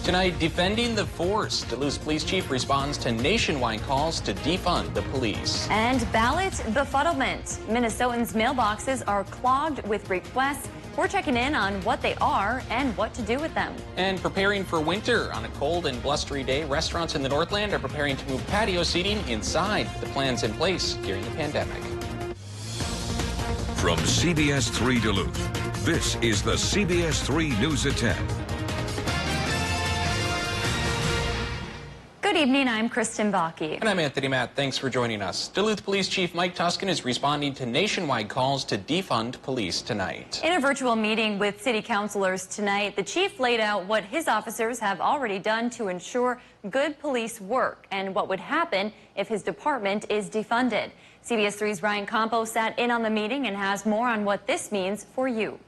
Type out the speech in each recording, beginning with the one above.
Tonight, defending the force. Duluth Police Chief responds to nationwide calls to defund the police. And ballot befuddlement. Minnesotans' mailboxes are clogged with requests. We're checking in on what they are and what to do with them. And preparing for winter. On a cold and blustery day, restaurants in the Northland are preparing to move patio seating inside. The plans in place during the pandemic. From CBS3 Duluth, this is the CBS3 News at 10. Good evening, I'm Kristen Bakke. And I'm Anthony Matt. Thanks for joining us. Duluth Police Chief Mike Tuscan is responding to nationwide calls to defund police tonight. In a virtual meeting with city councilors tonight, the chief laid out what his officers have already done to ensure good police work and what would happen if his department is defunded. CBS3's Ryan Campos sat in on the meeting and has more on what this means for you.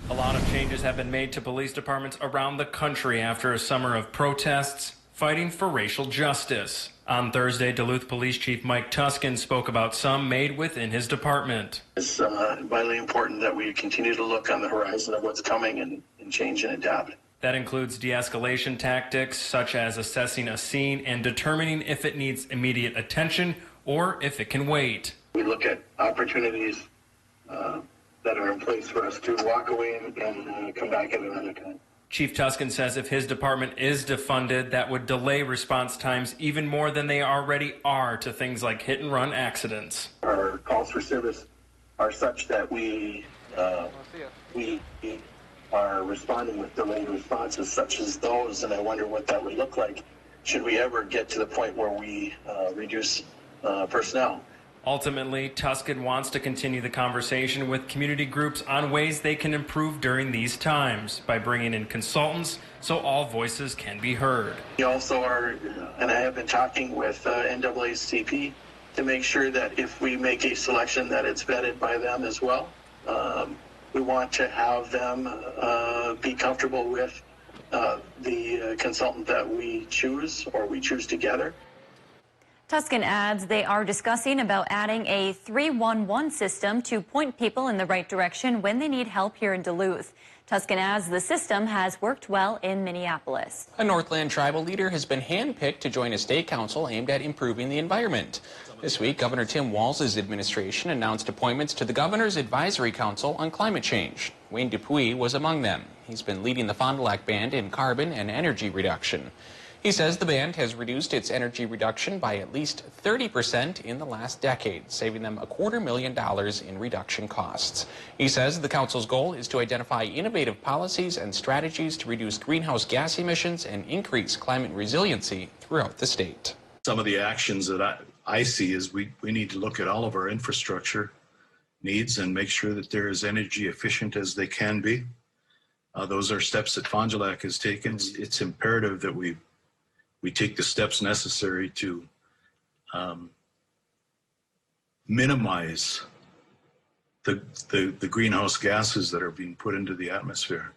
A lot of changes have been made to police departments around the country after a summer of protests fighting for racial justice. On Thursday, Duluth Police Chief Mike Tuscan spoke about some made within his department. It's vitally important that we continue to look on the horizon of what's coming and change and adapt. That includes de-escalation tactics such as assessing a scene and determining if it needs immediate attention or if it can wait. We look at opportunities that are in place for us to walk away and come back at another time. Chief Tuscan says if his department is defunded, that would delay response times even more than they already are to things like hit-and-run accidents. Our calls for service are such that we are responding with delayed responses such as those, and I wonder what that would look like should we ever get to the point where we reduce personnel. Ultimately, Tuscan wants to continue the conversation with community groups on ways they can improve during these times by bringing in consultants so all voices can be heard. We also are, and I have been talking with NAACP to make sure that if we make a selection that it's vetted by them as well. We want to have them be comfortable with the consultant that we choose or we choose together. Tuscan adds they are discussing about adding a 311 system to point people in the right direction when they need help here in Duluth. Tuscan adds the system has worked well in Minneapolis. A Northland tribal leader has been handpicked to join a state council aimed at improving the environment. This week, Governor Tim Walz's administration announced appointments to the Governor's Advisory Council on Climate Change. Wayne Dupuis was among them. He's been leading the Fond du Lac Band in carbon and energy reduction. He says the band has reduced its energy reduction by at least 30% in the last decade, saving them $250,000 in reduction costs. He says the council's goal is to identify innovative policies and strategies to reduce greenhouse gas emissions and increase climate resiliency throughout the state. Some of the actions that I see is we need to look at all of our infrastructure needs and make sure that they're as energy efficient as they can be. Those are steps that Fond du Lac has taken. It's imperative that we take the steps necessary to minimize the greenhouse gases that are being put into the atmosphere.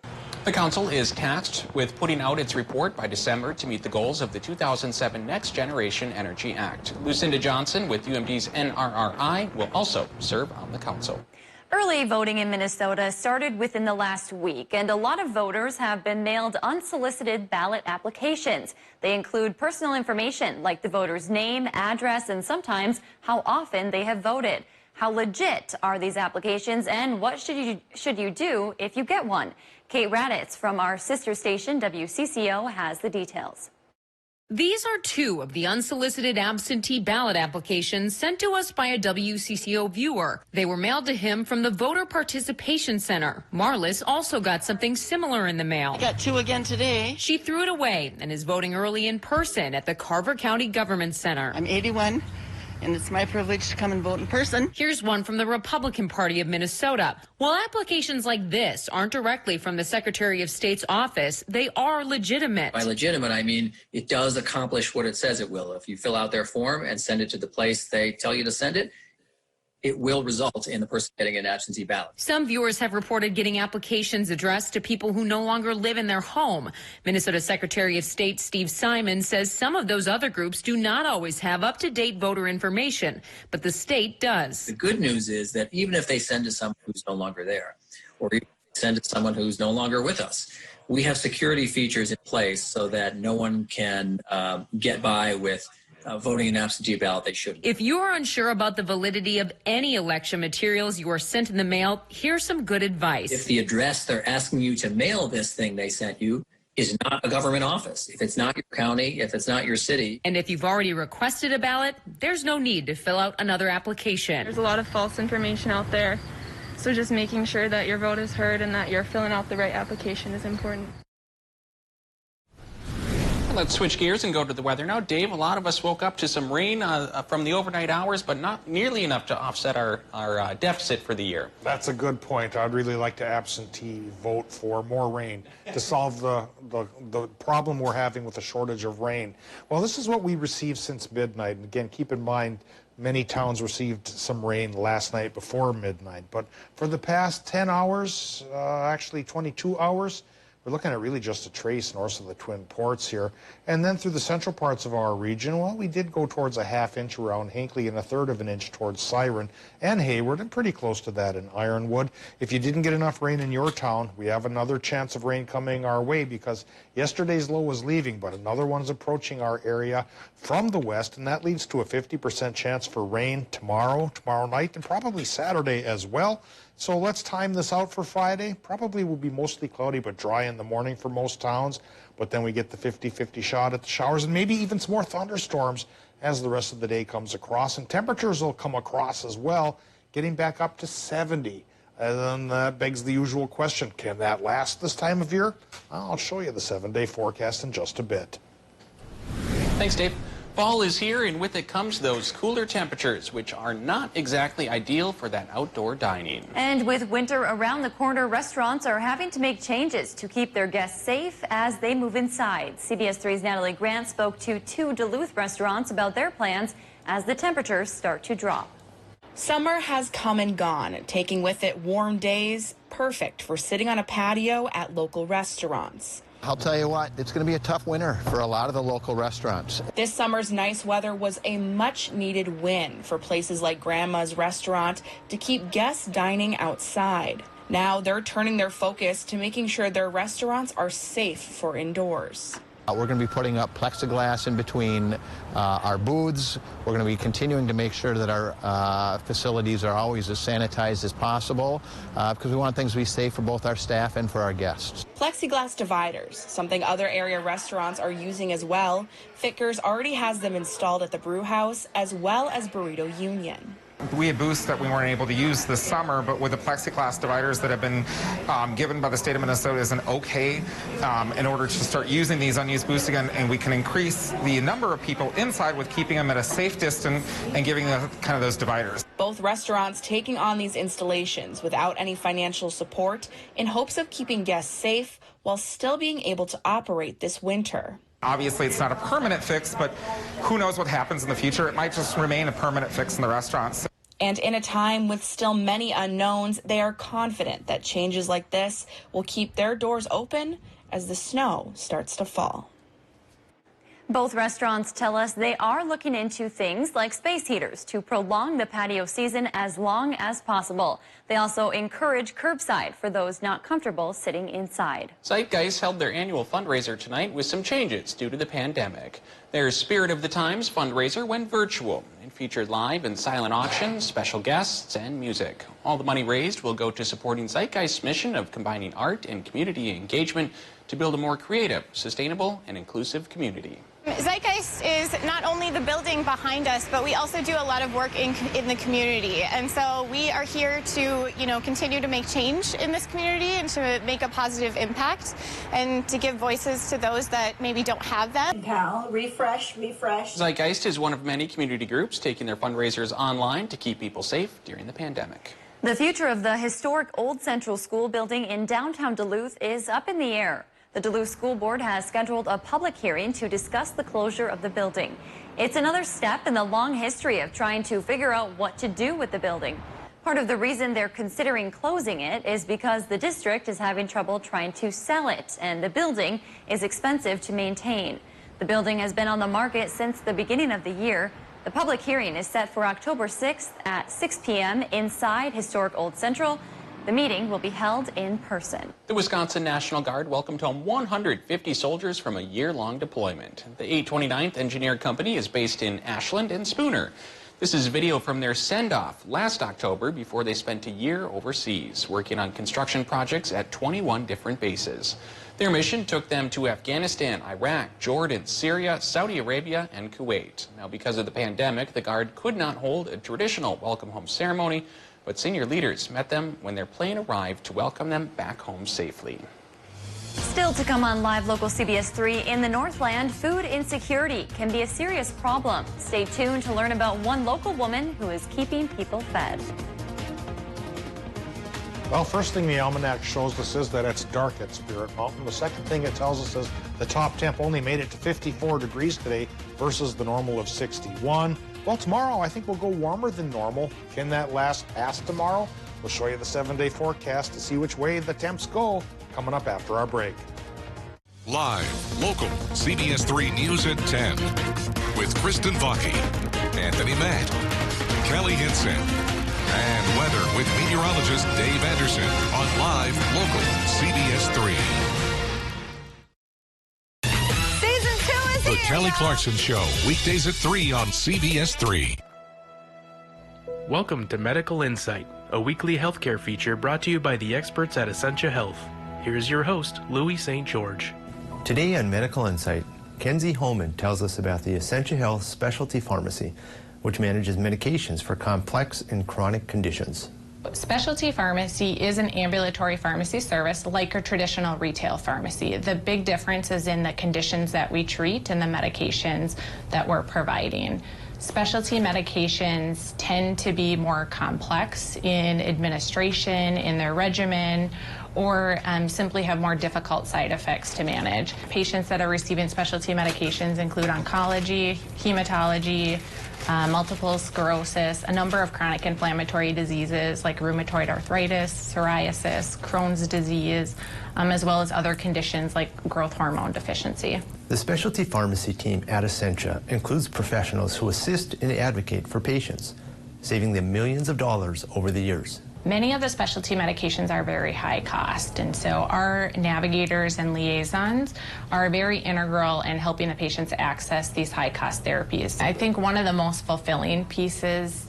The council is tasked with putting out its report by December to meet the goals of the 2007 Next Generation Energy Act. Lucinda Johnson with UMD's NRRI will also serve on the council. Early voting in Minnesota started within the last week, and a lot of voters have been mailed unsolicited ballot applications. They include personal information like the voter's name, address, and sometimes how often they have voted. How legit are these applications, and what should you do if you get one? Kate Raditz from our sister station, WCCO, has the details. These are two of the unsolicited absentee ballot applications sent to us by a WCCO viewer. They were mailed to him from the Voter Participation Center. Marlis also got something similar in the mail. I got two again today. She threw it away and is voting early in person at the Carver County Government Center. I'm 81. And it's my privilege to come and vote in person. Here's one from the Republican Party of Minnesota. While applications like this aren't directly from the Secretary of State's office, they are legitimate. By legitimate, I mean it does accomplish what it says it will. If you fill out their form and send it to the place they tell you to send it, it will result in the person getting an absentee ballot. Some viewers have reported getting applications addressed to people who no longer live in their home. Minnesota Secretary of State Steve Simon says some of those other groups do not always have up-to-date voter information, but the state does. The good news is that even if they send to someone who's no longer there, or even send to someone who's no longer with us, We have security features in place so that no one can get by with voting an absentee ballot they shouldn't. If you are unsure about the validity of any election materials you are sent in the mail, here's some good advice. If the address they're asking you to mail this thing they sent you is not a government office, if it's not your county, if it's not your city. And if you've already requested a ballot, there's no need to fill out another application. There's a lot of false information out there, so just making sure that your vote is heard and that you're filling out the right application is important. Let's switch gears and go to the weather now. Dave, a lot of us woke up to some rain from the overnight hours, but not nearly enough to offset our deficit for the year. That's a good point. I'd really like to absentee vote for more rain to solve the problem we're having with the shortage of rain. Well, this is what we received since midnight. And again, keep in mind, many towns received some rain last night before midnight. But for the past 10 hours, actually 22 hours, we're looking at really just a trace north of the Twin Ports here. And then through the central parts of our region, well, we did go towards a ½ inch around Hinckley and a third of an inch towards Siren and Hayward, and pretty close to that in Ironwood. If you didn't get enough rain in your town, we have another chance of rain coming our way because yesterday's low was leaving, but another one's approaching our area from the west, and that leads to a 50% chance for rain tomorrow night, and probably Saturday as well. So let's time this out for Friday. Probably will be mostly cloudy but dry in the morning for most towns. But then we get the 50-50 shot at the showers and maybe even some more thunderstorms as the rest of the day comes across. And temperatures will come across as well, getting back up to 70. And then that begs the usual question, can that last this time of year? I'll show you the 7-day forecast in just a bit. Thanks, Dave. Fall is here, and with it comes those cooler temperatures, which are not exactly ideal for that outdoor dining. And with winter around the corner, restaurants are having to make changes to keep their guests safe as they move inside. CBS3's Natalie Grant spoke to 2 Duluth restaurants about their plans as the temperatures start to drop. Summer has come and gone, taking with it warm days, perfect for sitting on a patio at local restaurants. I'll tell you what, it's going to be a tough winter for a lot of the local restaurants. This summer's nice weather was a much-needed win for places like Grandma's Restaurant to keep guests dining outside. Now they're turning their focus to making sure their restaurants are safe for indoors. We're going to be putting up plexiglass in between our booths. We're going to be continuing to make sure that our facilities are always as sanitized as possible because we want things to be safe for both our staff and for our guests. Plexiglass dividers, something other area restaurants are using as well. Fickers already has them installed at the Brew House as well as Burrito Union. We had booths that we weren't able to use this summer, but with the plexiglass dividers that have been given by the state of Minnesota as an okay in order to start using these unused booths again, and we can increase the number of people inside with keeping them at a safe distance and giving them kind of those dividers. Both restaurants taking on these installations without any financial support in hopes of keeping guests safe while still being able to operate this winter. Obviously, it's not a permanent fix, but who knows what happens in the future. It might just remain a permanent fix in the restaurants. And in a time with still many unknowns, they are confident that changes like this will keep their doors open as the snow starts to fall. Both restaurants tell us they are looking into things like space heaters to prolong the patio season as long as possible. They also encourage curbside for those not comfortable sitting inside. Zeitgeist held their annual fundraiser tonight with some changes due to the pandemic. Their Spirit of the Times fundraiser went virtual and featured live and silent auctions, special guests, and music. All the money raised will go to supporting Zeitgeist's mission of combining art and community engagement to build a more creative, sustainable, and inclusive community. Zeitgeist is not only the building behind us, but we also do a lot of work in the community. And so we are here to, continue to make change in this community and to make a positive impact and to give voices to those that maybe don't have them. Refresh. Zeitgeist is one of many community groups taking their fundraisers online to keep people safe during the pandemic. The future of the historic Old Central School building in downtown Duluth is up in the air. The Duluth School Board has scheduled a public hearing to discuss the closure of the building. It's another step in the long history of trying to figure out what to do with the building. Part of the reason they're considering closing it is because the district is having trouble trying to sell it, and the building is expensive to maintain. The building has been on the market since the beginning of the year. The public hearing is set for October 6th at 6 p.m. inside Historic Old Central. The meeting will be held in person. The Wisconsin National Guard welcomed home 150 soldiers from a year-long deployment. The 829th Engineer Company is based in Ashland and Spooner. This is video from their send-off last October before they spent a year overseas, working on construction projects at 21 different bases. Their mission took them to Afghanistan, Iraq, Jordan, Syria, Saudi Arabia, and Kuwait. Now, because of the pandemic, the Guard could not hold a traditional welcome home ceremony, but senior leaders met them when their plane arrived to welcome them back home safely. Still to come on Live Local CBS 3, in the Northland, food insecurity can be a serious problem. Stay tuned to learn about one local woman who is keeping people fed. Well, first thing the almanac shows us is that it's dark at Spirit Mountain. The second thing it tells us is the top temp only made it to 54 degrees today versus the normal of 61. Well, tomorrow I think we'll go warmer than normal. Can that last past tomorrow? We'll show you the 7-day forecast to see which way the temps go coming up after our break. Live, local, CBS 3 News at 10 with Kristen Vaki, Anthony Matt, Kelly Hinson, and weather with meteorologist Dave Anderson on Live, local, CBS 3. The Kelly Clarkson Show, weekdays at 3 on CBS 3. Welcome to Medical Insight, a weekly healthcare feature brought to you by the experts at Essentia Health. Here's your host, Louis St. George. Today on Medical Insight, Kenzie Holman tells us about the Essentia Health Specialty Pharmacy, which manages medications for complex and chronic conditions. Specialty pharmacy is an ambulatory pharmacy service like a traditional retail pharmacy. The big difference is in the conditions that we treat and the medications that we're providing. Specialty medications tend to be more complex in administration, in their regimen, or simply have more difficult side effects to manage. Patients that are receiving specialty medications include oncology, hematology, multiple sclerosis, a number of chronic inflammatory diseases like rheumatoid arthritis, psoriasis, Crohn's disease, as well as other conditions like growth hormone deficiency. The specialty pharmacy team at Essentia includes professionals who assist and advocate for patients, saving them millions of dollars over the years. Many of the specialty medications are very high cost, and so our navigators and liaisons are very integral in helping the patients access these high cost therapies. I think one of the most fulfilling pieces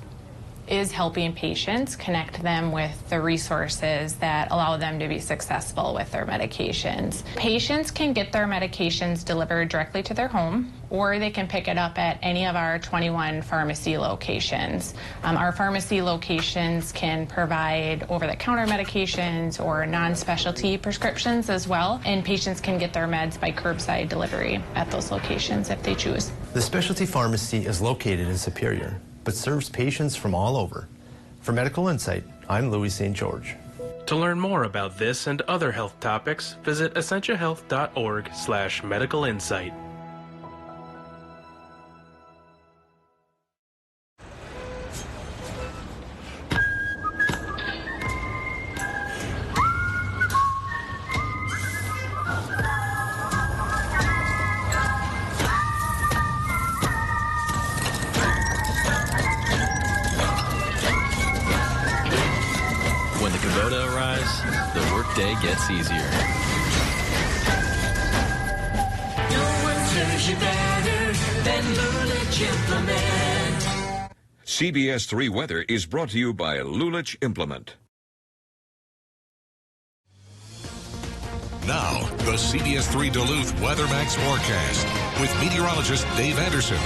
is helping patients, connect them with the resources that allow them to be successful with their medications. Patients can get their medications delivered directly to their home, or they can pick it up at any of our 21 pharmacy locations. Our pharmacy locations can provide over-the-counter medications or non-specialty prescriptions as well, and patients can get their meds by curbside delivery at those locations if they choose. The specialty pharmacy is located in Superior, but serves patients from all over. For Medical Insight, I'm Louis St. George. To learn more about this and other health topics, visit essentiahealth.org/medical insight. Day gets easier. No one serves you better than Lulich Implement. CBS 3 Weather is brought to you by Lulich Implement. Now, the CBS 3 Duluth Weather Max forecast with meteorologist Dave Anderson.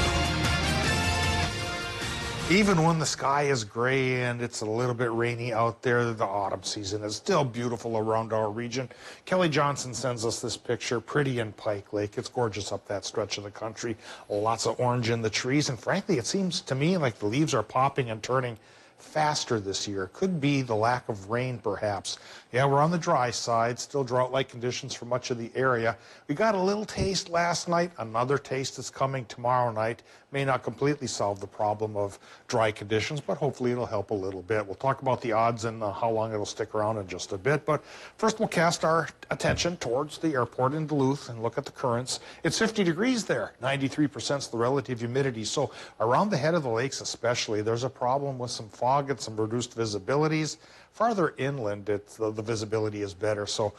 Even when the sky is gray and it's a little bit rainy out there, the autumn season is still beautiful around our region. Kelly Johnson sends us this picture, pretty in Pike Lake. It's gorgeous up that stretch of the country. Lots of orange in the trees, and frankly, it seems to me like the leaves are popping and turning faster this year. Could be the lack of rain, perhaps. Yeah, we're on the dry side, still drought-like conditions for much of the area. We got a little taste last night, another taste is coming tomorrow night. May not completely solve the problem of dry conditions, but hopefully it'll help a little bit. We'll talk about the odds and how long it'll stick around in just a bit, but first we'll cast our attention towards the airport in Duluth and look at the currents. It's 50 degrees there, 93% is the relative humidity, so around the head of the lakes especially, there's a problem with some fog fog and some reduced visibilities. Farther inland, the visibility is better. So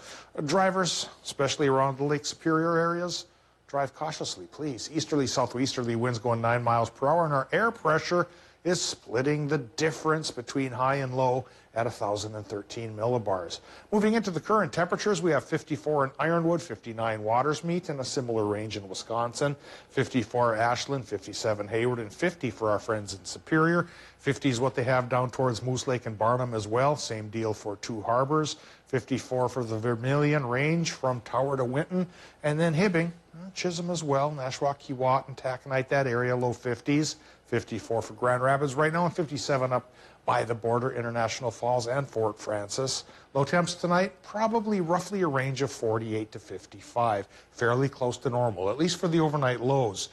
drivers, especially around the Lake Superior areas, drive cautiously, please. Easterly, southwesterly winds going 9 miles per hour, and our air pressure is splitting the difference between high and low at 1,013 millibars. Moving into the current temperatures, we have 54 in Ironwood, 59 Watersmeet, and a similar range in Wisconsin. 54 Ashland, 57 Hayward, and 50 for our friends in Superior. 50 is what they have down towards Moose Lake and Barnum as well. Same deal for Two Harbors. 54 for the Vermilion range from Tower to Winton. And then Hibbing, Chisholm as well, Nashua, Keewat, and Taconite, that area, low 50s. 54 for Grand Rapids right now, and 57 up by the border, International Falls and Fort Francis. Low temps tonight, probably roughly a range of 48 to 55, fairly close to normal, at least for the overnight lows.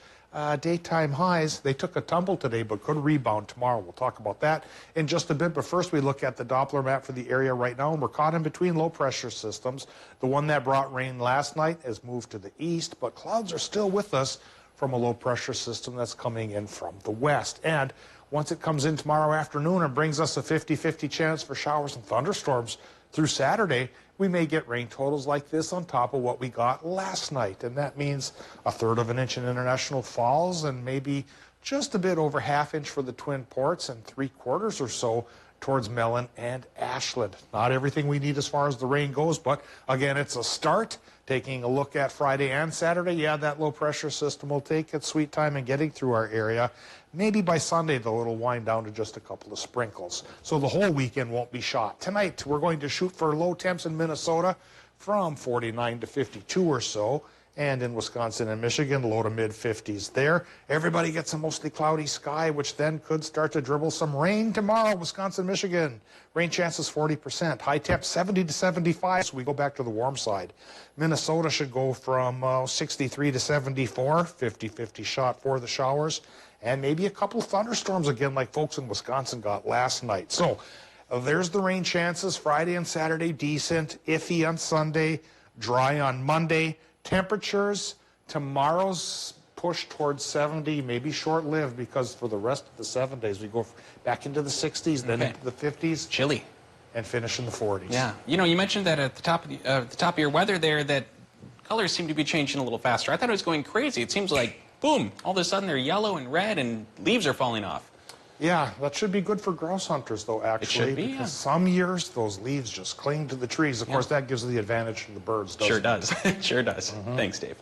Daytime highs, they took a tumble today but could rebound tomorrow. We'll talk about that in just a bit, but first we look at the Doppler map for the area right now, and we're caught in between low pressure systems. The one that brought rain last night has moved to the east, but clouds are still with us from a low pressure system that's coming in from the west. And once it comes in tomorrow afternoon and brings us a 50-50 chance for showers and thunderstorms through Saturday, we may get rain totals like this on top of what we got last night. And that means 1/3 of an inch in International Falls and maybe just a bit over 1/2 inch for the Twin Ports and 3/4 or so towards Mellon and Ashland. Not everything we need as far as the rain goes, but again, it's a start. Taking a look at Friday and Saturday, yeah, that low pressure system will take its sweet time in getting through our area. Maybe by Sunday, though, it'll wind down to just a couple of sprinkles. So the whole weekend won't be shot. Tonight, we're going to shoot for low temps in Minnesota from 49 to 52 or so. And in Wisconsin and Michigan, low to mid-50s there. Everybody gets a mostly cloudy sky, which then could start to dribble some rain tomorrow, Wisconsin, Michigan. Rain chances 40%. High temp 70 to 75, so we go back to the warm side. Minnesota should go from 63 to 74, 50-50 shot for the showers. And maybe a couple of thunderstorms again like folks in Wisconsin got last night. So there's the rain chances. Friday and Saturday, decent. Iffy on Sunday, dry on Monday. Temperatures, tomorrow's push towards 70, maybe short-lived, because for the rest of the 7 days, we go back into the 60s, then into the 50s. Chilly. And finish in the 40s. Yeah. You know, you mentioned that at the top of your weather there, that colors seem to be changing a little faster. I thought it was going crazy. It seems like, boom, all of a sudden they're yellow and red and leaves are falling off. Yeah, that should be good for grouse hunters, though, actually. It should be, because some years, those leaves just cling to the trees. Of course, that gives the advantage to the birds, doesn't Sure it? does. Sure does. Thanks, Dave.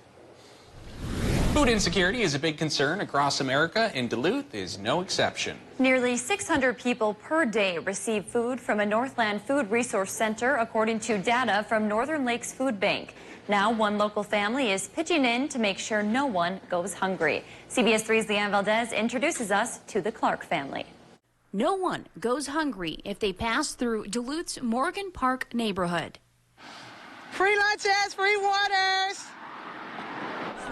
Food insecurity is a big concern across America, and Duluth is no exception. Nearly 600 people per day receive food from a Northland Food Resource Center, according to data from Northern Lakes Food Bank. Now, one local family is pitching in to make sure no one goes hungry. CBS3's Leanne Valdez introduces us to the Clark family. No one goes hungry if they pass through Duluth's Morgan Park neighborhood. Free lunches, free waters.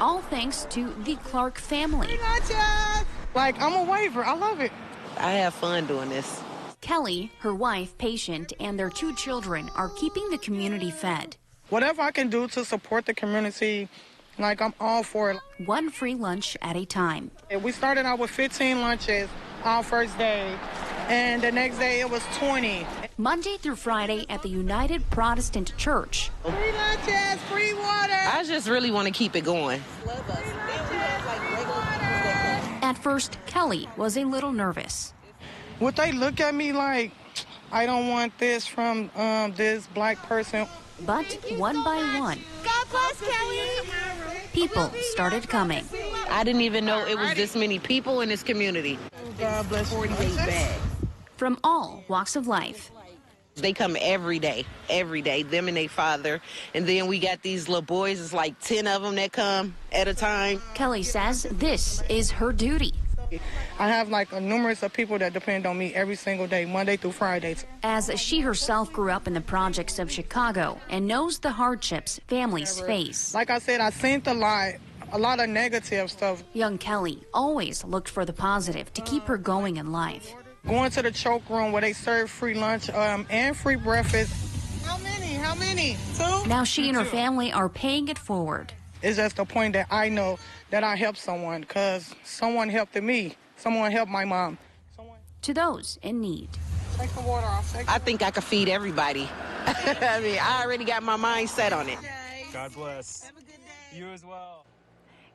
All thanks to the Clark family. Free lunches. Like, I'm a waiver. I love it. I have fun doing this. Kelly, her wife, patient, and their 2 children are keeping the community fed. Whatever I can do to support the community, like, I'm all for it. One free lunch at a time. We started out with 15 lunches our first day, and the next day it was 20. Monday through Friday at the United Protestant Church. Free lunches, free water. I just really want to keep it going. At first, Kelly was a little nervous. Would they look at me like, I don't want this from this black person? But one by one, God bless Kelly. people started coming. I didn't even know it was this many people in this community. God bless 48 bags. From all walks of life. They come every day, them and their father. And then we got these little boys, it's like 10 of them that come at a time. Kelly says this is her duty. I have like a numerous of people that depend on me every single day, Monday through Friday. As she herself grew up in the projects of Chicago and knows the hardships families face. Like I said, I seen a lot of negative stuff. Young Kelly always looked for the positive to keep her going in life. Going to the choke room where they serve free lunch and free breakfast. How many? 2? Now she and her family are paying it forward. It's just the point that I know that I helped someone because someone helped me. Someone helped my mom. to those in need. Take the water off. I think I could feed everybody. I mean, I already got my mind set on it. God bless. Have a good day. You as well.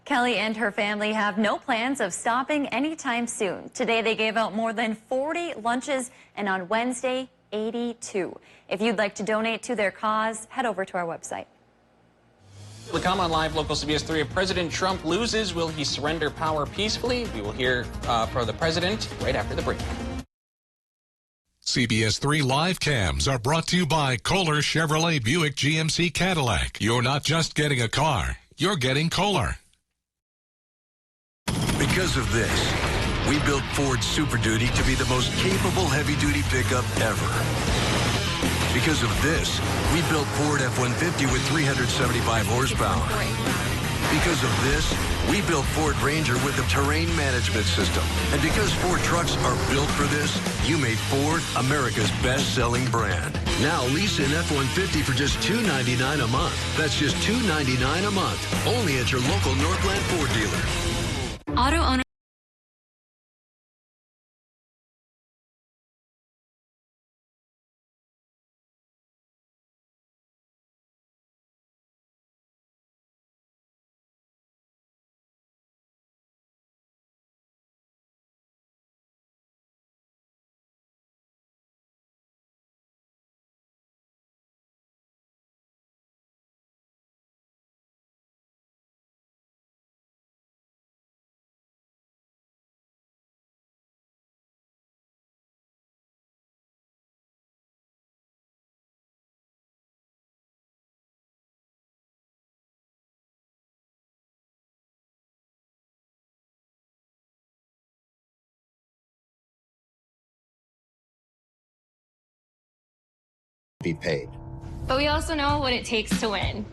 Kelly and her family have no plans of stopping anytime soon. Today they gave out more than 40 lunches, and on Wednesday, 82. If you'd like to donate to their cause, head over to our website. To come on Live Local CBS 3, if President Trump loses, will he surrender power peacefully? We will hear from the president right after the break. CBS 3 live cams are brought to you by Kohler Chevrolet Buick GMC Cadillac. You're not just getting a car, you're getting Kohler. Because of this, we built Ford Super Duty to be the most capable heavy-duty pickup ever. Because of this, we built Ford F-150 with 375 horsepower. Because of this, we built Ford Ranger with a terrain management system. And because Ford trucks are built for this, you made Ford America's best-selling brand. Now lease an F-150 for just $299 a month. That's just $299 a month. Only at your local Northland Ford dealer. Auto owner. Be paid. But we also know what it takes to win.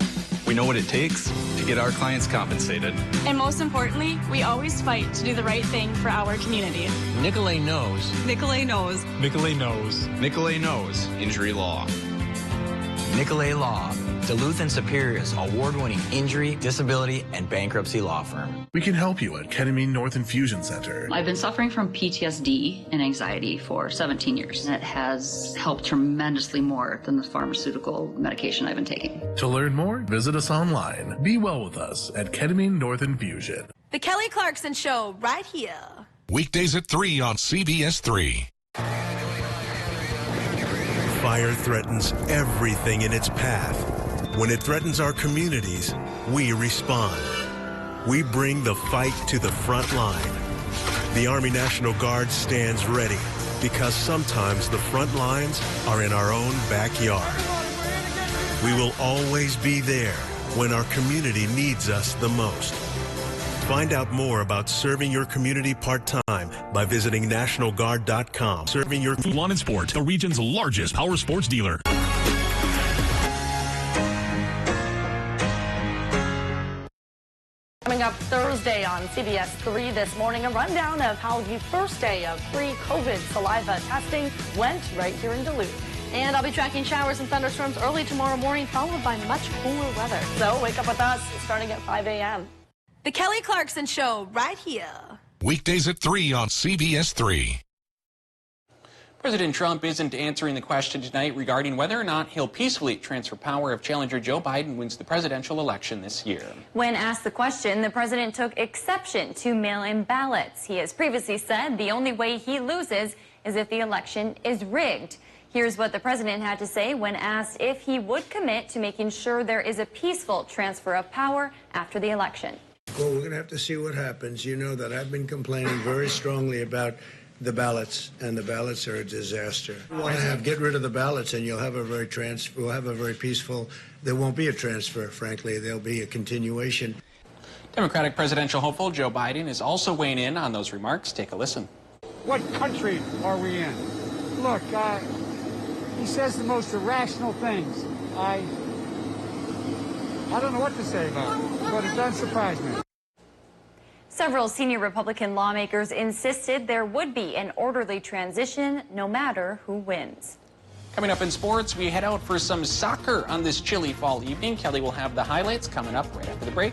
We know what it takes to get our clients compensated. And most importantly, we always fight to do the right thing for our community. Nicolay knows. Nicolay knows. Nicolay knows. Nicolay knows injury law. Nicolay Law, Duluth and Superior's award-winning injury, disability, and bankruptcy law firm. We can help you at Ketamine North Infusion Center. I've been suffering from PTSD and anxiety for 17 years. It has helped tremendously more than the pharmaceutical medication I've been taking. To learn more, visit us online. Be well with us at Ketamine North Infusion. The Kelly Clarkson Show, right here. Weekdays at 3 on CBS 3. Fire threatens everything in its path. When it threatens our communities, we respond. We bring the fight to the front line. The Army National Guard stands ready because sometimes the front lines are in our own backyard. We will always be there when our community needs us the most. Find out more about serving your community part-time by visiting NationalGuard.com. Serving your Lawn and Sports, the region's largest power sports dealer. Coming up Thursday on CBS 3 this morning, a rundown of how the first day of pre-COVID saliva testing went right here in Duluth. And I'll be tracking showers and thunderstorms early tomorrow morning, followed by much cooler weather. So wake up with us starting at 5 a.m. The Kelly Clarkson Show, right here. Weekdays at 3 on CBS 3. President Trump isn't answering the question tonight regarding whether or not he'll peacefully transfer power if challenger Joe Biden wins the presidential election this year. When asked the question, the president took exception to mail-in ballots. He has previously said the only way he loses is if the election is rigged. Here's what the president had to say when asked if he would commit to making sure there is a peaceful transfer of power after the election. Well, we're going to have to see what happens. You know that I've been complaining very strongly about the ballots, and the ballots are a disaster. We want to get rid of the ballots, and we'll have a very peaceful. There won't be a transfer, frankly. There'll be a continuation. Democratic presidential hopeful Joe Biden is also weighing in on those remarks. Take a listen. What country are we in? Look, he says the most irrational things. I don't know what to say about it, but it doesn't surprise me. Several senior Republican lawmakers insisted there would be an orderly transition no matter who wins. Coming up in sports, we head out for some soccer on this chilly fall evening. Kelly will have the highlights coming up right after the break.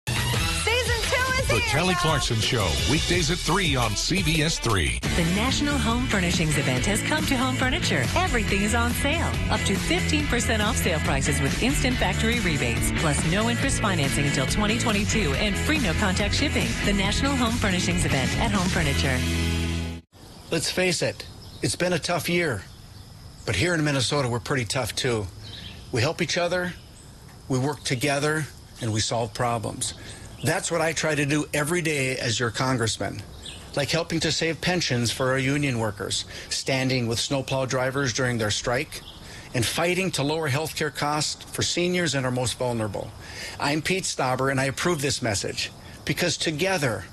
Season 2 is The Kelly Clarkson Show, weekdays at 3 on CBS3. The National Home Furnishings event has come to Home Furniture. Everything is on sale. Up to 15% off sale prices with instant factory rebates, plus no interest financing until 2022 and free no-contact shipping. The National Home Furnishings event at Home Furniture. Let's face it, it's been a tough year. But here in Minnesota, we're pretty tough too. We help each other, we work together, and we solve problems. That's what I try to do every day as your congressman. Like helping to save pensions for our union workers, standing with snowplow drivers during their strike, and fighting to lower health care costs for seniors and our most vulnerable. I'm Pete Stauber, and I approve this message because together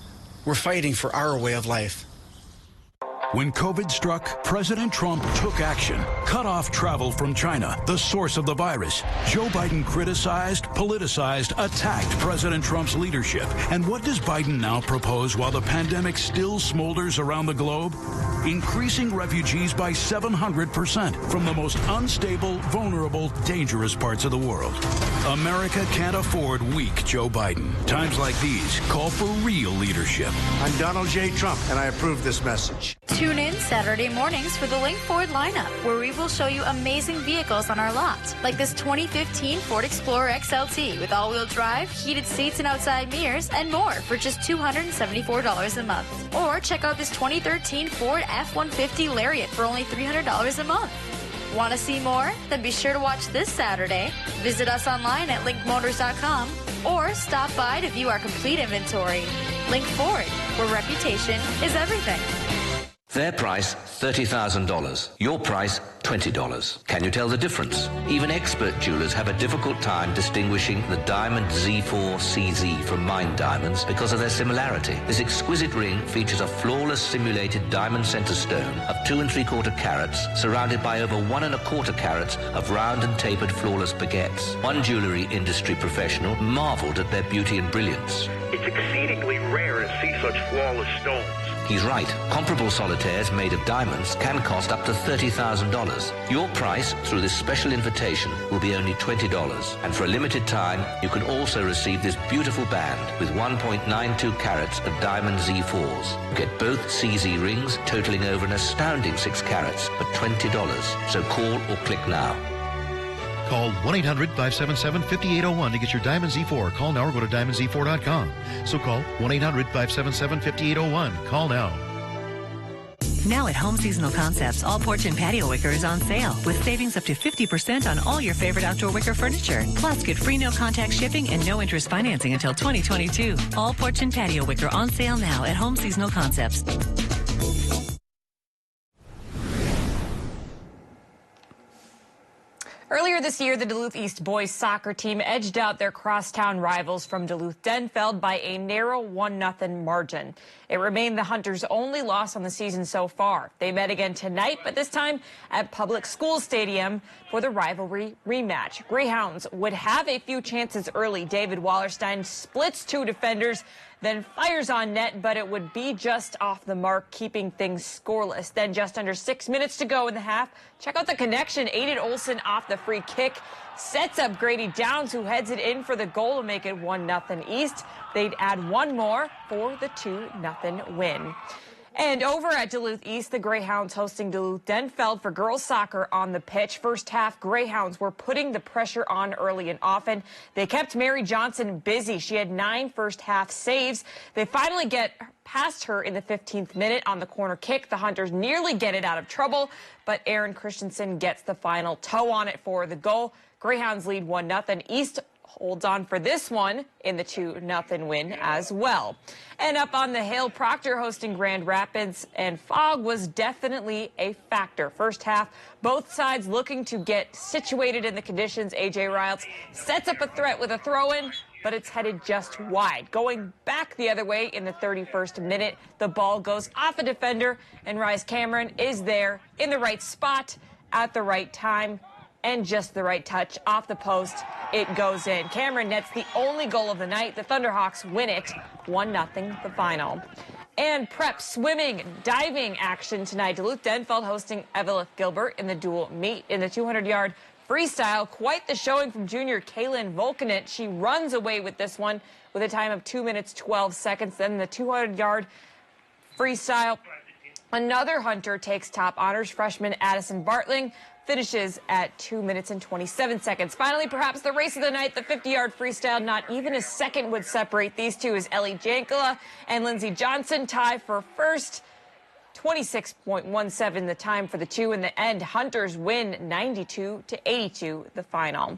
we're fighting for our way of life. When COVID struck, President Trump took action, cut off travel from China, the source of the virus. Joe Biden criticized, politicized, attacked President Trump's leadership. And what does Biden now propose while the pandemic still smolders around the globe? Increasing refugees by 700% from the most unstable, vulnerable, dangerous parts of the world. America can't afford weak Joe Biden. Times like these call for real leadership. I'm Donald J. Trump, and I approve this message. Tune in Saturday mornings for the Link Ford lineup, where we will show you amazing vehicles on our lot, like this 2015 Ford Explorer XLT with all-wheel drive, heated seats and outside mirrors, and more for just $274 a month. Or check out this 2013 Ford F-150 Lariat for only $300 a month. Want to see more? Then be sure to watch this Saturday. Visit us online at linkmotors.com or stop by to view our complete inventory. Link Ford, where reputation is everything. Their price, $30,000. Your price, $20. Can you tell the difference? Even expert jewelers have a difficult time distinguishing the Diamond Z4 CZ from mined diamonds because of their similarity. This exquisite ring features a flawless simulated diamond center stone of 2 3/4 carats, surrounded by over 1 1/4 carats of round and tapered flawless baguettes. One jewelry industry professional marveled at their beauty and brilliance. It's exceedingly rare to see such flawless stones. He's right. Comparable solitaires made of diamonds can cost up to $30,000. Your price through this special invitation will be only $20. And for a limited time, you can also receive this beautiful band with 1.92 carats of diamond Z4s. Get both CZ rings totaling over an astounding 6 carats for $20. So call or click now. Call 1-800-577-5801 to get your Diamond Z4. Call now or go to diamondz4.com. So call 1-800-577-5801. Call now. Now at Home Seasonal Concepts, all porch and patio wicker is on sale with savings up to 50% on all your favorite outdoor wicker furniture. Plus, get free no-contact shipping and no interest financing until 2022. All porch and patio wicker on sale now at Home Seasonal Concepts. Earlier this year, the Duluth East boys soccer team edged out their crosstown rivals from Duluth-Denfeld by a narrow 1-0 margin. It remained the Hunters' only loss on the season so far. They met again tonight, but this time at Public School Stadium for the rivalry rematch. Greyhounds would have a few chances early. David Wallerstein splits 2 defenders, then fires on net, but it would be just off the mark, keeping things scoreless. Then just under 6 minutes to go in the half. Check out the connection. Aiden Olson off the free kick sets up Grady Downs, who heads it in for the goal to make it 1-0 East. They'd add one more for the 2-0 win. And over at Duluth East, the Greyhounds hosting Duluth-Denfeld for girls soccer on the pitch. First half, Greyhounds were putting the pressure on early and often. They kept Mary Johnson busy. She had 9 first-half saves. They finally get past her in the 15th minute on the corner kick. The Hunters nearly get it out of trouble, but Aaron Christensen gets the final toe on it for the goal. Greyhounds lead 1-0. East holds on for this one in the 2-0 win as well. And up on the hill, Proctor hosting Grand Rapids, and fog was definitely a factor. First half, both sides looking to get situated in the conditions. A.J. Riles sets up a threat with a throw-in, but it's headed just wide. Going back the other way in the 31st minute, the ball goes off a defender, and Rice Cameron is there in the right spot at the right time. And just the right touch off the post, it goes in. Cameron nets the only goal of the night. The Thunderhawks win it 1-0 the final. And prep swimming, diving action tonight. Duluth-Denfeld hosting Evelyn Gilbert in the dual meet in the 200-yard freestyle. Quite the showing from junior Kaylin Volkanet. She runs away with this one with a time of 2 minutes, 12 seconds. Then the 200-yard freestyle. Another hunter takes top honors. Freshman Addison Bartling finishes at 2 minutes and 27 seconds. Finally, perhaps the race of the night, the 50-yard freestyle. Not even a second would separate these two as Ellie Jankala and Lindsey Johnson tie for first. 26.17 the time for the two. In the end, Hunters win 92-82 the final.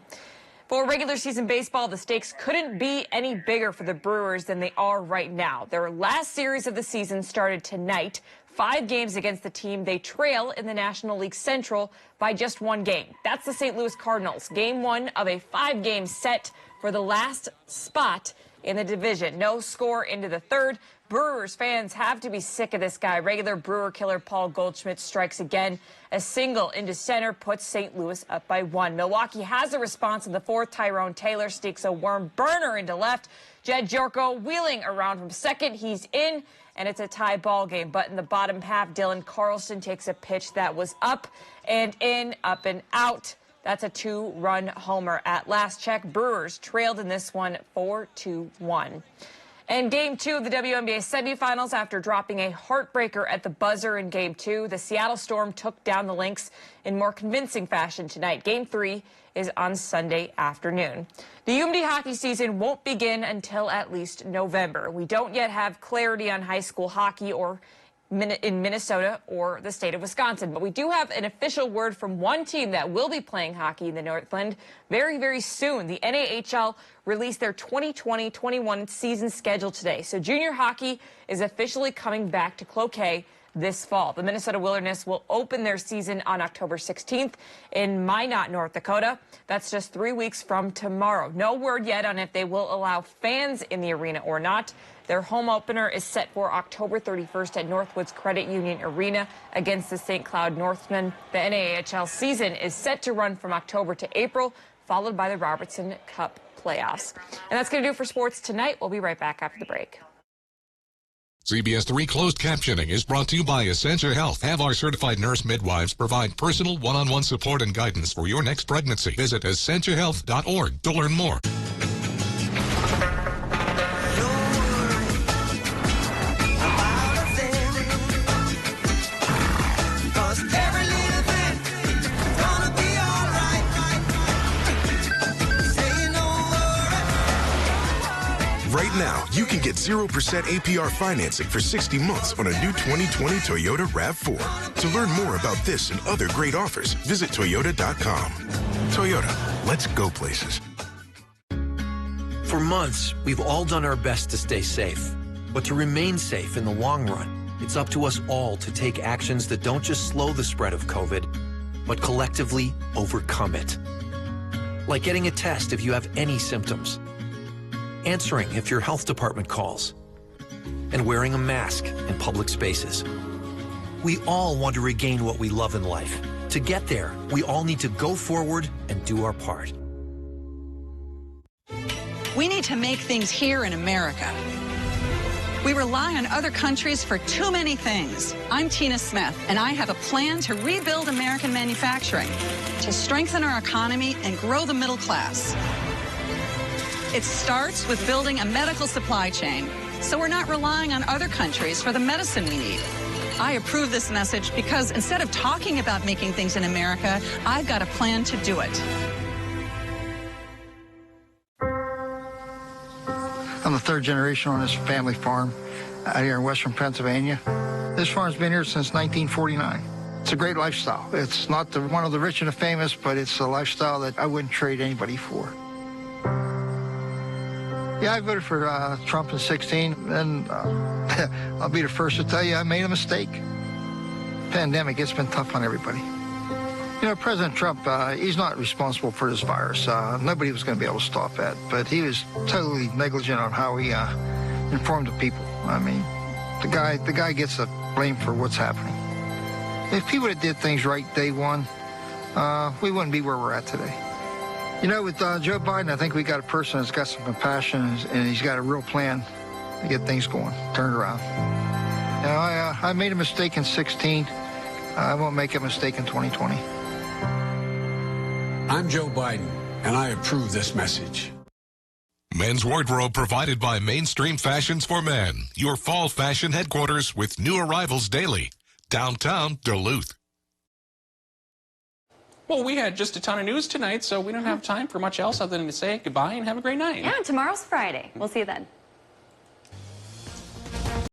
For regular season baseball, the stakes couldn't be any bigger for the Brewers than they are right now. Their last series of the season started tonight. 5 games against the team they trail in the National League Central by just 1 game. That's the St. Louis Cardinals. Game 1 of a 5-game set for the last spot in the division. No score into the third. Brewers fans have to be sick of this guy. Regular Brewer killer Paul Goldschmidt strikes again. A single into center puts St. Louis up by 1. Milwaukee has a response in the fourth. Tyrone Taylor sneaks a worm burner into left. Jed Jorko wheeling around from second. He's in, and it's a tie ball game. But in the bottom half, Dylan Carlson takes a pitch that was up and in, up and out. That's a 2-run homer. At last check, Brewers trailed in this one 4-1. And Game 2 of the WNBA semifinals, after dropping a heartbreaker at the buzzer in Game 2, the Seattle Storm took down the Lynx in more convincing fashion tonight. Game 3 is on Sunday afternoon. The UMD hockey season won't begin until at least November. We don't yet have clarity on high school hockey or in Minnesota or the state of Wisconsin. But we do have an official word from one team that will be playing hockey in the Northland very, very soon. The NAHL released their 2020-21 season schedule today. So junior hockey is officially coming back to Cloquet this fall. The Minnesota Wilderness will open their season on October 16th in Minot, North Dakota. That's just 3 weeks from tomorrow. No word yet on if they will allow fans in the arena or not. Their home opener is set for October 31st at Northwoods Credit Union Arena against the St. Cloud Northmen. The NAHL season is set to run from October to April, followed by the Robertson Cup playoffs. And that's going to do it for sports tonight. We'll be right back after the break. CBS3 closed captioning is brought to you by Essentia Health. Have our certified nurse midwives provide personal one-on-one support and guidance for your next pregnancy. Visit essentiahealth.org to learn more. Right now, you can get 0% APR financing for 60 months on a new 2020 Toyota RAV4. To learn more about this and other great offers, visit Toyota.com. Toyota, let's go places. For months, we've all done our best to stay safe. But to remain safe in the long run, it's up to us all to take actions that don't just slow the spread of COVID, but collectively overcome it. Like getting a test if you have any symptoms, answering if your health department calls, and wearing a mask in public spaces. We all want to regain what we love in life. To get there, we all need to go forward and do our part. We need to make things here in America. We rely on other countries for too many things. I'm Tina Smith, and I have a plan to rebuild American manufacturing, to strengthen our economy and grow the middle class. It starts with building a medical supply chain, so we're not relying on other countries for the medicine we need. I approve this message because instead of talking about making things in America, I've got a plan to do it. I'm the third generation on this family farm out here in western Pennsylvania. This farm's been here since 1949. It's a great lifestyle. It's not one of the rich and the famous, but it's a lifestyle that I wouldn't trade anybody for. Yeah, I voted for Trump in 16, and I'll be the first to tell you I made a mistake. Pandemic, it's been tough on everybody. You know, President Trump, he's not responsible for this virus. Nobody was going to be able to stop that, but he was totally negligent on how he informed the people. I mean, the guy gets the blame for what's happening. If he would have did things right day one, we wouldn't be where we're at today. You know, with Joe Biden, I think we got a person that's got some compassion, and he's got a real plan to get things going, turned around. You know, I made a mistake in 16. I won't make a mistake in 2020. I'm Joe Biden, and I approve this message. Men's wardrobe provided by Mainstream Fashions for Men, your fall fashion headquarters with new arrivals daily. Downtown Duluth. Well, we had just a ton of news tonight, so we don't have time for much else other than to say goodbye and have a great night. Yeah, tomorrow's Friday. We'll see you then.